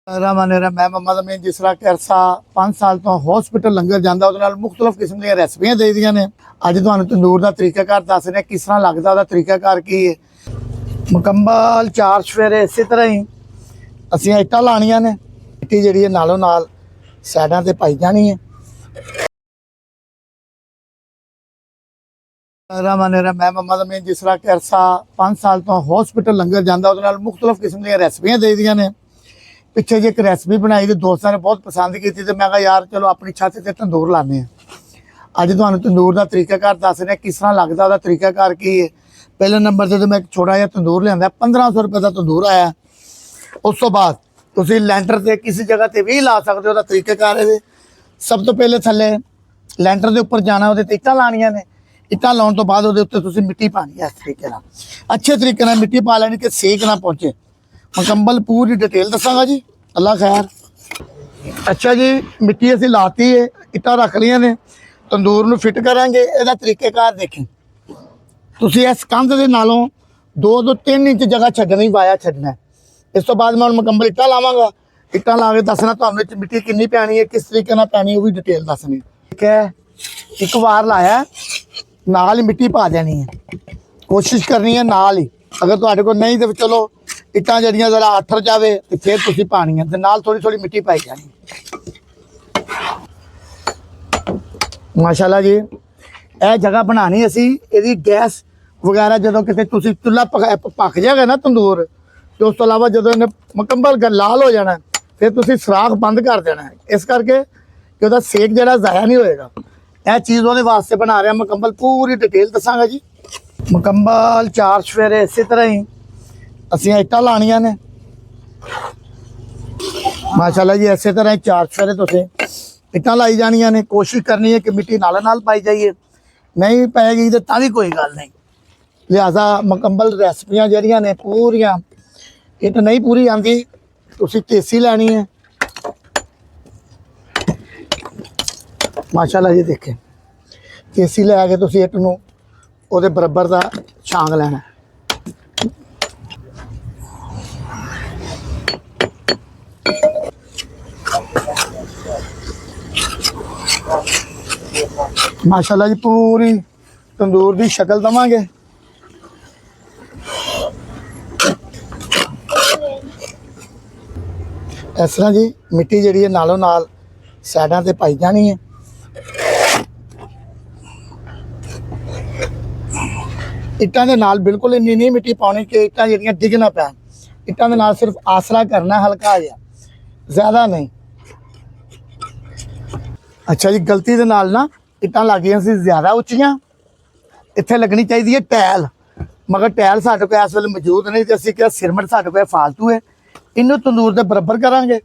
मेरा मैं मम्मा मैं जिस तरह कि अरसा 5 साल तो हॉस्पिटल लंगर जाता वो मुख्तलिफ किस्म दी रेसिपियां दे दी ने। अज तुहानू तंदूर का तरीकाकार दस रहे किस तरह लगता वह तरीकाकार की है। मुकम्मल 4 सवेरे इस तरह ही असी इट्टां लानियां ने। इट्टी जी नालों नाल साइडां ते पाई जानी है। मैं मम्मा मैं जिस तरह कि अरसा 5 साल तो हॉस्पिटल लंगर जाता वो मुख्तलिफ किस्म दी रेसिपियां दे दी ने। पिछे जी एक रेसिपी बनाई तो दोस्तों ने बहुत पसंद की थी, तो मैं कहा यार चलो अपनी छत से तंदूर लाने अज तुहानू तंदूर का तरीकाकार दस रहे किस तरह लगता वह तरीकाकार की है। पहले नंबर से तो मैं एक छोटा जहा तंदूर लिया 1500 रुपये का तंदूर आया। उस तो बाद तुम लैंटर से किसी जगह पर भी ला सकते हो। तरीकाकार है सब तो पहले थले लैंटर के उपर जाना वो इट्टां लानियां ने। इट्टां लाने तो बाद वो मिट्टी पानी है। इस तरीके अच्छे तरीके मिट्टी पा लेनी कि सेक ना पहुँचे। मुकम्मल पूरी डिटेल दसांगा जी, अल्लाह खैर। अच्छा जी, मिट्टी असी लाती है, इट्टां रख लिया ने, तंदूर नूं फिट करांगे। इहदा तरीकेकार देखें तुसीं इस कंध दे नालों 2 तो 3 इंच जगह छड्डनी वाया छड्डना है। इस तो बाद मैं हुण मुकम्मल इट्टां लावांगा। इट्टां ला के दसना तुहानूं मिट्टी कितनी पैनी है, किस तरीके नाल पैनी है, वो भी डिटेल दसनी। ठीक है, एक बार लाया नाल ही मिट्टी पा देनी है। कोशिश करनी है नाल ही, अगर तुहाडे कोल नहीं तो चलो इट्टां जड़ियां जरा अथर जाए तो फिर तुसीं पानी है, नाल थोड़ी थोड़ी मिट्टी पाई जानी। माशाल्लाह जी, यह जगह बनानी असी यदि गैस वगैरह जो कितने तुसीं चुल्हा पक जाएगा ना तंदूर, तो उस तो अलावा जो इन्हें मुकम्मल लाल हो जाना फिर तुसीं सुराख बंद कर देना है। इस करके कि वह सेक जरा ज़ाया नहीं होएगा। यह चीज़ वो वास्ते बना रहा। मुकम्मल पूरी डिटेल दसांगा जी। मुकम्मल 4 सवेरे इस तरह ही असी इट्टां लानियां ने। माशाल्लाह जी, इस तरह 4 सवेरे तुसीं इट्टां लाई जानियां ने। कोशिश करनी है कि मिट्टी नाल पाई जाइए, नहीं पैगी तो तां भी कोई गल नहीं। लिहाजा मुकम्मल रेसिपियां जड़ियां ने पूरियां इट नहीं पूरी आती, तुसीं तेसी लैनी है। माशाल्लाह जी, देखें तेसी लैके तुसीं इट नूं उहदे बराबर दा छांग लैना। माशाल्लाह जी, पूरी तंदूर की शक्ल देवांगे। इस तरह जी मिट्टी जी नालों नाल साइडां ते पाई जानी है। इट्टां दे नाल बिल्कुल इन्नी नहीं मिट्टी पानी कि इट्टां जिहड़ियां डिग ना पैन। इट्टां दे नाल सिर्फ आसरा करना हल्का जिहा, ज़्यादा नहीं। अच्छा जी, गलती दे नाल ना इट्टां लग गई सी ज़्यादा उच्चियां। इत्थे लगनी चाहिए टैल, मगर टैल साडे कोल इस वेले मौजूद नहीं, तो असीं क्या सिरमट साडे कोल फालतू है। इन्हूं तंदूर दे बराबर करांगे,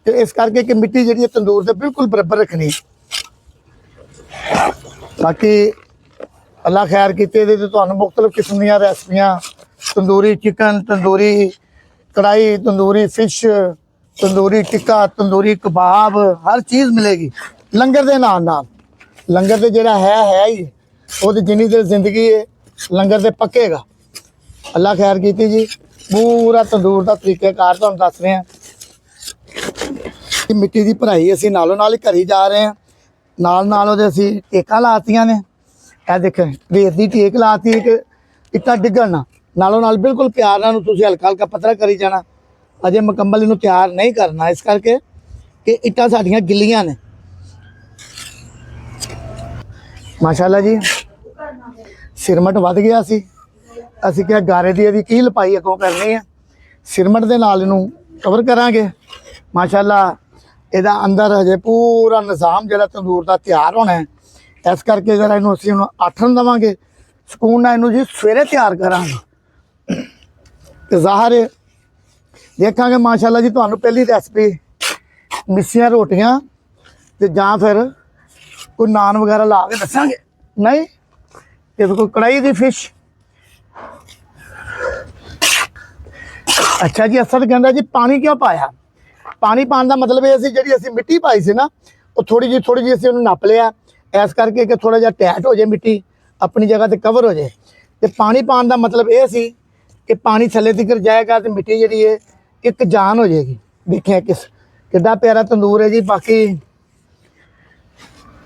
तो इस करके कि मिट्टी जिहड़ी तंदूर दे बिल्कुल बराबर रखनी। बाकी अल्लाह खैर कीते दे ते तुहानूं मुख्तलिफ किस्म दी रेसिपियां, तंदूरी चिकन, तंदूरी कढ़ाई, तंदूरी फिश, तंदूरी टिक्का, तंदूरी कबाब, हर चीज़ मिलेगी लंगर दे नाल नाल। लंगर तो जोड़ा है ही वो तो जिन्नी देर जिंदगी है लंगर से पकेगा। अल्लाह खैर की जी। पूरा तंदूर का तरीकेकार तो हम दस रहे हैं। मिट्टी की भराई असी नालों नाल ही करी जा रहे हैं। नाल नाल वो असी टेकां लातियां ने। यह देखें रेत की टेक लाती है कि इट्टां डिगण ना, नालों नाल बिल्कुल प्यार नाल तुसीं हल्का हल्का पत्थरा करी जाना। अजे मुकम्मल इनू तैयार नहीं करना, इस करके कि इट्टां साडियां गिल्लियां ने। माशाल्लाह जी, सिरमट वध गया सी। असी क्या गारे की यदि की लपाई अगों करनी है, सिरमट के नाल इनू कवर करांगे। माशाल्लाह इहदा अंदर हजे पूरा निज़ाम जिहड़ा तंदूर का तैयार होना है। इस करके जरा इनू असीं आठन देवांगे, सुकून नाल इनू जी सवेरे तैयार करांगे। ते ज़ाहिर है देखांगे माशाल्लाह जी। तुहानूं पहली रेसिपी मिस्सियां रोटियां ते जां फिर कोई नान वगैरह ला के दसांगे, नहीं ये कोई कढ़ाई की फिश। अच्छा जी, असद कहता जी पानी क्यों पाया। पानी पाने का मतलब ये जी असी मिट्टी पाई सी ना, वो थोड़ी जी असी उन्हें नप लिया इस करके कि थोड़ा जिहा टैट हो जाए, मिट्टी अपनी जगह पर कवर हो जाए। तो पानी पाने का मतलब ये सी कि पानी थले तक जाएगा तो मिट्टी जी है एक जान हो जाएगी। ਦੇਖਿਆ ਕਿੱਡਾ ਪਿਆਰਾ ਤੰਦੂਰ ਹੈ ਜੀ। ਬਾਕੀ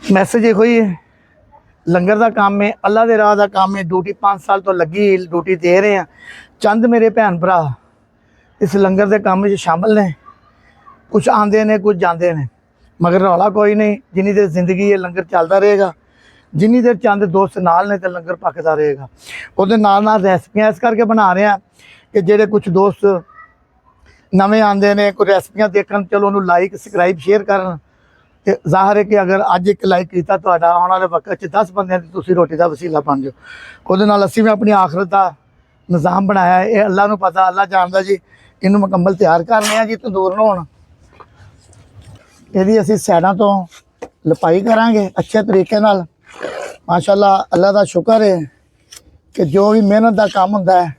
ਮੈਸੇਜ ਇਹੋ ਹੀ ਹੈ, ਲੰਗਰ ਦਾ ਕੰਮ ਹੈ, ਅੱਲਾ ਦੇ ਰਾਹ ਦਾ ਕੰਮ ਹੈ। ਡਿਊਟੀ 5 ਸਾਲ ਤੋਂ ਲੱਗੀ, ਡਿਊਟੀ ਦੇ ਰਹੇ ਆ। ਚੰਦ ਮੇਰੇ ਭੈਣ ਭਰਾ ਇਸ ਲੰਗਰ ਦੇ ਕੰਮ 'ਚ ਸ਼ਾਮਲ ਨੇ, ਕੁਝ ਆਉਂਦੇ ਨੇ ਕੁਝ ਜਾਂਦੇ ਨੇ, ਮਗਰ ਰੌਲਾ ਕੋਈ ਨਹੀਂ। ਜਿੰਨੀ ਦੇਰ ਜ਼ਿੰਦਗੀ ਹੈ ਲੰਗਰ ਚੱਲਦਾ ਰਹੇਗਾ, ਜਿੰਨੀ ਦੇਰ ਚੰਦ ਦੋਸਤ ਨਾਲ ਨੇ ਤਾਂ ਲੰਗਰ ਪੱਕਦਾ ਰਹੇਗਾ। ਉਹਦੇ ਨਾਲ ਨਾਲ ਰੈਸਪੀਆਂ ਇਸ ਕਰਕੇ ਬਣਾ ਰਹੇ ਆ ਕਿ ਜਿਹੜੇ ਕੁਝ ਦੋਸਤ ਨਵੇਂ ਆਉਂਦੇ ਨੇ, ਕੋਈ ਰੈਸਪੀਆਂ ਦੇਖਣ, ਚਲੋ ਉਹਨੂੰ ਲਾਈਕ ਸਬਸਕ੍ਰਾਈਬ ਸ਼ੇਅਰ ਕਰਨ। ਤੇ ਜ਼ਾਹਰ ਹੈ ਕਿ ਅਗਰ ਅੱਜ ਇੱਕ ਲਾਈਕ ਕੀਤਾ, ਤੁਹਾਡਾ ਆਉਣ ਵਾਲੇ ਵਕਤ 'ਚ 10 ਬੰਦਿਆਂ ਦੀ ਤੁਸੀਂ ਰੋਟੀ ਦਾ ਵਸੀਲਾ ਬਣ ਜਾਓ। ਉਹਦੇ ਨਾਲ ਅਸੀਂ ਵੀ ਆਪਣੀ ਆਖਰਤ ਦਾ ਨਿਜ਼ਾਮ ਬਣਾਇਆ ਹੈ। ਇਹ ਅੱਲਾ ਨੂੰ ਪਤਾ, ਅੱਲਾ ਜਾਣਦਾ ਜੀ। ਇਹਨੂੰ ਮੁਕੰਮਲ ਤਿਆਰ ਕਰਨੇ ਆ ਜੀ ਤੰਦੂਰ ਨੂੰ। ਹੁਣ ਇਹਦੀ ਅਸੀਂ ਸਾਈਡਾਂ ਤੋਂ ਲਪਾਈ ਕਰਾਂਗੇ ਅੱਛੇ ਤਰੀਕੇ ਨਾਲ। ਮਾਸ਼ਾਅੱਲਾ, ਅੱਲਾ ਦਾ ਸ਼ੁਕਰ ਹੈ ਕਿ ਜੋ ਵੀ ਮਿਹਨਤ ਦਾ ਕੰਮ ਹੁੰਦਾ ਹੈ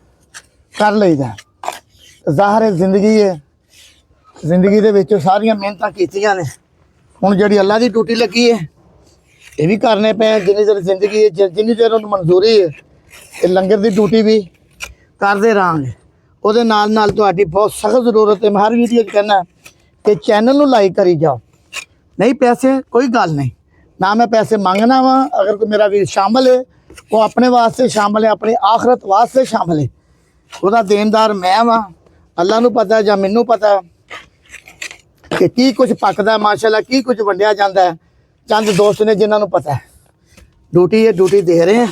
ਕਰ ਲਈਦਾ। ਜ਼ਾਹਰ ਹੈ ਜ਼ਿੰਦਗੀ ਹੈ, ਜ਼ਿੰਦਗੀ ਦੇ ਵਿੱਚ ਸਾਰੀਆਂ ਮਿਹਨਤਾਂ ਕੀਤੀਆਂ ਨੇ। ਹੁਣ ਜਿਹੜੀ ਅੱਲਾ ਦੀ ਡਿਊਟੀ ਲੱਗੀ ਹੈ ਇਹ ਵੀ ਕਰਨੇ ਪਏ। ਜਿੰਨੀ ਦੇਰ ਜ਼ਿੰਦਗੀ ਹੈ, ਜਿੰਨੀ ਦੇਰ ਉਹਨੂੰ ਮਨਜ਼ੂਰੀ ਹੈ, ਇਹ ਲੰਗਰ ਦੀ ਡਿਊਟੀ ਵੀ ਕਰਦੇ ਰਹਾਂਗੇ। ਉਹਦੇ ਨਾਲ ਨਾਲ ਤੁਹਾਡੀ ਬਹੁਤ ਸਖਤ ਜ਼ਰੂਰਤ ਹੈ। ਮੈਂ ਹਰ ਵੀਡੀਓ 'ਚ ਕਹਿੰਦਾ ਕਿ ਚੈਨਲ ਨੂੰ ਲਾਈਕ ਕਰੀ ਜਾਓ। ਨਹੀਂ ਪੈਸੇ ਕੋਈ ਗੱਲ ਨਹੀਂ, ਨਾ ਮੈਂ ਪੈਸੇ ਮੰਗਣਾ ਵਾ। ਅਗਰ ਕੋਈ ਮੇਰਾ ਵੀਰ ਸ਼ਾਮਲ ਹੈ, ਉਹ ਆਪਣੇ ਵਾਸਤੇ ਸ਼ਾਮਲ ਹੈ, ਆਪਣੀ ਆਖਰਤ ਵਾਸਤੇ ਸ਼ਾਮਲ ਹੈ। ਉਹਦਾ ਦੇਣਦਾਰ ਮੈਂ ਵਾਂ। ਅੱਲਾ ਨੂੰ ਪਤਾ ਜਾਂ ਮੈਨੂੰ ਪਤਾ ਕਿ ਕੀ ਕੁਝ ਪੱਕਦਾ ਮਾਸ਼ਾਅੱਲਾ, ਕੀ ਕੁਝ ਵੰਡਿਆ ਜਾਂਦਾ ਹੈ। ਚੰਦ ਦੋਸਤ ਨੇ ਜਿਨ੍ਹਾਂ ਨੂੰ ਪਤਾ ਹੈ। ਡਿਊਟੀ ਹੈ, ਡਿਊਟੀ ਦੇ ਰਹੇ ਹਾਂ।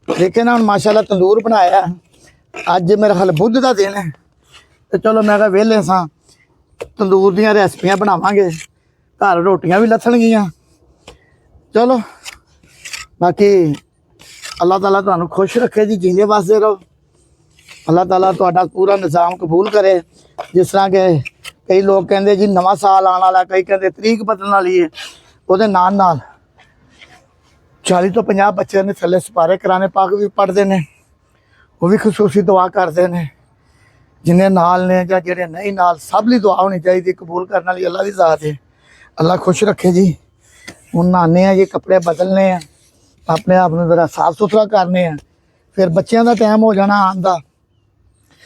ਦੇਖੇ ਨਾ ਹੁਣ ਮਾਸ਼ਾਅੱਲਾ ਤੰਦੂਰ ਬਣਾਇਆ। ਅੱਜ ਮੇਰਾ ਖਿਆਲ ਬੁੱਧ ਦਾ ਦਿਨ ਹੈ ਤੇ ਚਲੋ ਮੈਂ ਕਿਹਾ ਵਿਹਲੇ ਸਾਂ, ਤੰਦੂਰ ਦੀਆਂ ਰੈਸਪੀਆਂ ਬਣਾਵਾਂਗੇ, ਘਰ ਰੋਟੀਆਂ ਵੀ ਲੱਥਣਗੀਆਂ। ਚਲੋ ਬਾਕੀ ਅੱਲਾਹ ਤਾਲਾ ਤੁਹਾਨੂੰ ਖੁਸ਼ ਰੱਖੇ ਜੀ, ਜੀਂਦੇ ਵਸਦੇ ਰਹੋ। ਅੱਲਾਹ ਤਾਲਾ ਤੁਹਾਡਾ ਪੂਰਾ ਨਿਜ਼ਾਮ ਕਬੂਲ ਕਰੇ। ਜਿਸ ਤਰ੍ਹਾਂ ਕਿ ਕਈ ਲੋਕ ਕਹਿੰਦੇ ਜੀ ਨਵਾਂ ਸਾਲ ਆਉਣ ਵਾਲਾ, ਕਈ ਕਹਿੰਦੇ ਤਰੀਕ ਬਦਲਣ ਵਾਲੀ ਹੈ। ਉਹਦੇ ਨਾਲ ਨਾਲ 40 ਤੋਂ 50 ਬੱਚਿਆਂ ਨੇ ਥੱਲੇ ਸਿਪਾਰੇ ਕਰਾਣੇ ਪਾਕ ਵੀ ਪੜ੍ਹਦੇ ਨੇ, ਉਹ ਵੀ ਖੁਸ਼ੂਸੀ ਦੁਆ ਕਰਦੇ ਨੇ। ਜਿੰਨੇ ਨਾਲ ਨੇ ਜਾਂ ਜਿਹੜੇ ਨਹੀਂ ਨਾਲ, ਸਭ ਲਈ ਦੁਆ ਹੋਣੀ ਚਾਹੀਦੀ। ਕਬੂਲ ਕਰਨ ਵਾਲੀ ਅੱਲਾ ਦੀ ਜ਼ਾਤ ਹੈ। ਅੱਲਾ ਖੁਸ਼ ਰੱਖੇ ਜੀ। ਹੁਣ ਨਹਾਉਂਦੇ ਆ ਜੀ, ਕੱਪੜੇ ਬਦਲਨੇ ਆ, ਆਪਣੇ ਆਪ ਨੂੰ ਜ਼ਰਾ ਸਾਫ ਸੁਥਰਾ ਕਰਨੇ ਆ। ਫਿਰ ਬੱਚਿਆਂ ਦਾ ਟਾਈਮ ਹੋ ਜਾਣਾ ਆਉਣ ਦਾ,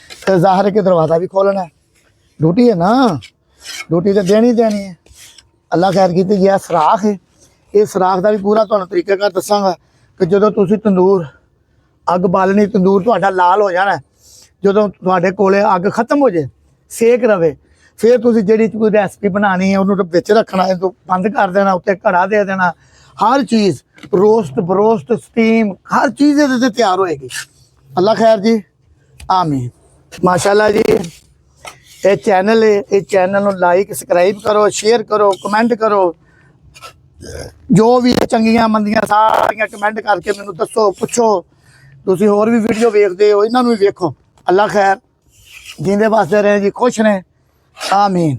ਫਿਰ ਜ਼ਾਹਰ ਹੈ ਕਿ ਦਰਵਾਜ਼ਾ ਵੀ ਖੋਲ੍ਹਣਾ। ਡਿਊਟੀ ਹੈ ਨਾ, ਡਿਊਟੀ ਤਾਂ ਦੇਣੀ ਹੈ। ਅੱਲਾ ਖੈਰ ਕੀਤੀ ਜੀ। ਸਰਾਖ ਹੈ, ਇਹ ਸਰਾਖ ਦਾ ਵੀ ਪੂਰਾ ਤੁਹਾਨੂੰ ਤਰੀਕਾਕਾਰ ਦੱਸਾਂਗਾ ਕਿ ਜਦੋਂ ਤੁਸੀਂ ਤੰਦੂਰ ਅੱਗ ਬਾਲਣੀ, ਤੰਦੂਰ ਤੁਹਾਡਾ ਲਾਲ ਹੋ ਜਾਣਾ। ਜਦੋਂ ਤੁਹਾਡੇ ਕੋਲੇ ਅੱਗ ਖਤਮ ਹੋ ਜੇ, ਸੇਕ ਰਵੇ, ਫਿਰ ਤੁਸੀਂ ਜਿਹੜੀ ਕੋਈ ਰੈਸਪੀ ਬਣਾਉਣੀ ਹੈ ਉਹਨੂੰ ਵਿੱਚ ਰੱਖਣਾ, ਇਹਨੂੰ ਬੰਦ ਕਰ ਦੇਣਾ, ਉੱਤੇ ਘੜਾ ਦੇ ਦੇਣਾ। ਹਰ ਚੀਜ਼ ਰੋਸਟ ਬਰੋਸਟ ਸਟੀਮ ਹਰ ਚੀਜ਼ ਇਹਦੇ 'ਤੇ ਤਿਆਰ ਹੋਏਗੀ। ਅੱਲਾ ਖੈਰ ਜੀ, ਆਮੀਨ। ਮਾਸ਼ਾਅੱਲਾ ਜੀ, ਇਹ ਚੈਨਲ ਹੈ, ਇਹ ਚੈਨਲ ਨੂੰ ਲਾਈਕ ਸਬਸਕ੍ਰਾਈਬ ਕਰੋ, ਸ਼ੇਅਰ ਕਰੋ, ਕਮੈਂਟ ਕਰੋ। ਜੋ ਵੀ ਚੰਗੀਆਂ ਮੰਦੀਆਂ ਸਾਰੀਆਂ ਕਮੈਂਟ ਕਰਕੇ ਮੈਨੂੰ ਦੱਸੋ, ਪੁੱਛੋ। ਤੁਸੀਂ ਹੋਰ ਵੀ ਵੀਡੀਓ ਵੇਖਦੇ ਹੋ, ਇਹਨਾਂ ਨੂੰ ਵੀ ਵੇਖੋ। ਅੱਲਾ ਖੈਰ, ਜੀਂਦੇ ਵਾਸਤੇ ਰਹੇ ਜੀ, ਖੁਸ਼ ਨੇ। ਆਮੀਨ।